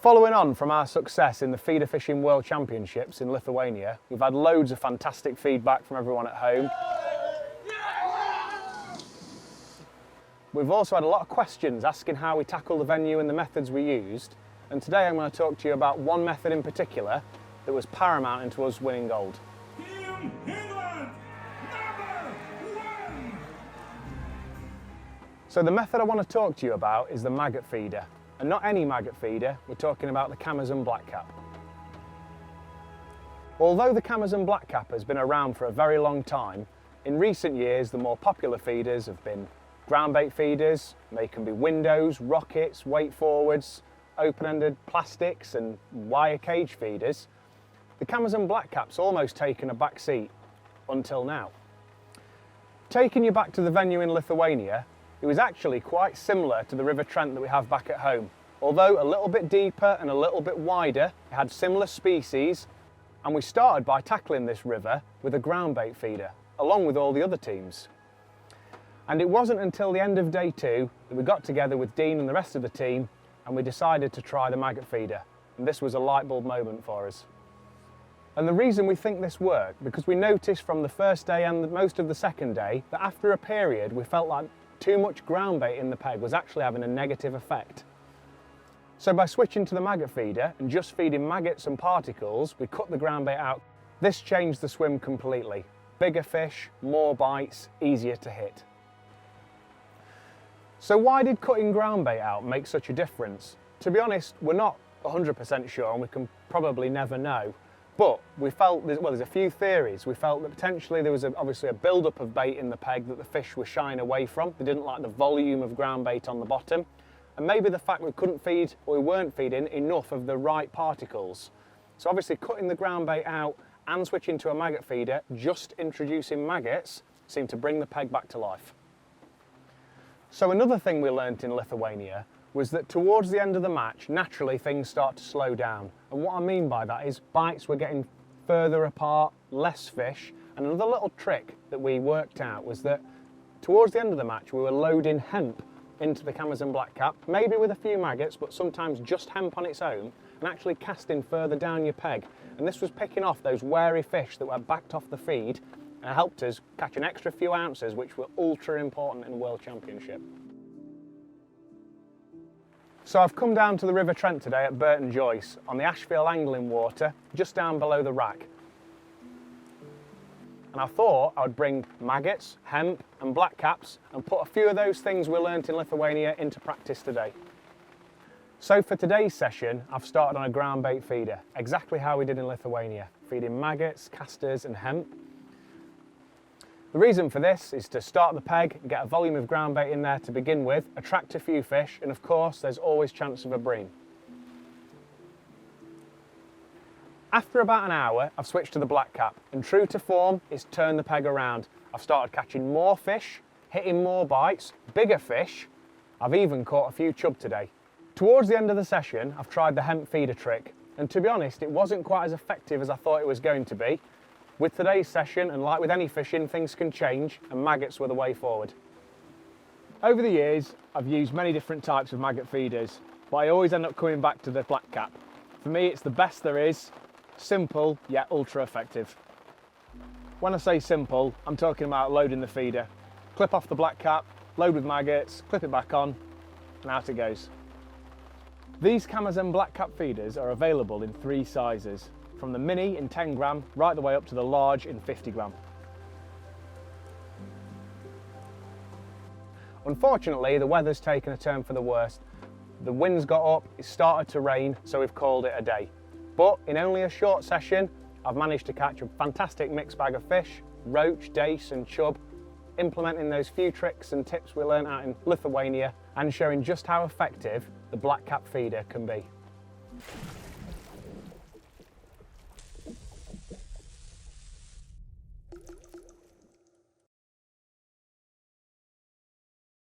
Following on from our success in the Feeder Fishing World Championships in Lithuania, we've had loads of fantastic feedback from everyone at home. We've also had a lot of questions asking how we tackle the venue and the methods we used, and today I'm going to talk to you about one method in particular that was paramount into us winning gold. Team England, #1! So the method I want to talk to you about is the maggot feeder, and not any maggot feeder, we're talking about the Kamasan blackcap. Although the Kamasan blackcap has been around for a very long time, in recent years the more popular feeders have been ground bait feeders. They can be windows, rockets, weight forwards, open-ended plastics and wire cage feeders. The Kamasan blackcap's almost taken a back seat until now. Taking you back to the venue in Lithuania, it was actually quite similar to the River Trent that we have back at home. Although a little bit deeper and a little bit wider, it had similar species, and we started by tackling this river with a ground bait feeder, along with all the other teams. And it wasn't until the end of day 2 that we got together with Dean and the rest of the team and we decided to try the maggot feeder. And this was a light bulb moment for us. And the reason we think this worked, because we noticed from the first day and most of the second day that after a period we felt like too much ground bait in the peg was actually having a negative effect. So by switching to the maggot feeder and just feeding maggots and particles, we cut the ground bait out. This changed the swim completely. Bigger fish, more bites, easier to hit. So why did cutting ground bait out make such a difference? To be honest, we're not 100% sure and we can probably never know. But we felt, there's a few theories. We felt that potentially there was obviously a build-up of bait in the peg that the fish were shying away from. They didn't like the volume of ground bait on the bottom. And maybe the fact we couldn't feed, or we weren't feeding enough of the right particles. So obviously cutting the ground bait out and switching to a maggot feeder, just introducing maggots, seemed to bring the peg back to life. So another thing we learnt in Lithuania was that towards the end of the match, naturally things start to slow down. And what I mean by that is bites were getting further apart, less fish. And another little trick that we worked out was that towards the end of the match, we were loading hemp into the Kamasan blackcap, maybe with a few maggots, but sometimes just hemp on its own, and actually casting further down your peg. And this was picking off those wary fish that were backed off the feed and helped us catch an extra few ounces, which were ultra important in the World Championship. So I've come down to the River Trent today at Burton Joyce on the Ashfield angling water, just down below the rack. And I thought I would bring maggots, hemp and blackcaps and put a few of those things we learnt in Lithuania into practice today. So for today's session, I've started on a ground bait feeder, exactly how we did in Lithuania, feeding maggots, casters and hemp. The reason for this is to start the peg, get a volume of ground bait in there to begin with, attract a few fish, and of course there's always chance of a bream. After about an hour, I've switched to the blackcap, and true to form, it's turned the peg around. I've started catching more fish, hitting more bites, bigger fish. I've even caught a few chub today. Towards the end of the session, I've tried the hemp feeder trick, and to be honest, it wasn't quite as effective as I thought it was going to be. With today's session, and like with any fishing, things can change, and maggots were the way forward. Over the years, I've used many different types of maggot feeders, but I always end up coming back to the blackcap. For me, it's the best there is, simple yet ultra effective. When I say simple, I'm talking about loading the feeder. Clip off the blackcap, load with maggots, clip it back on, and out it goes. These Kamasan blackcap feeders are available in 3 sizes, from the mini in 10 gram right the way up to the large in 50 gram. Unfortunately, the weather's taken a turn for the worst. The wind's got up, it started to rain, so we've called it a day. But in only a short session, I've managed to catch a fantastic mixed bag of fish, roach, dace and chub, implementing those few tricks and tips we learnt out in Lithuania and showing just how effective the blackcap feeder can be.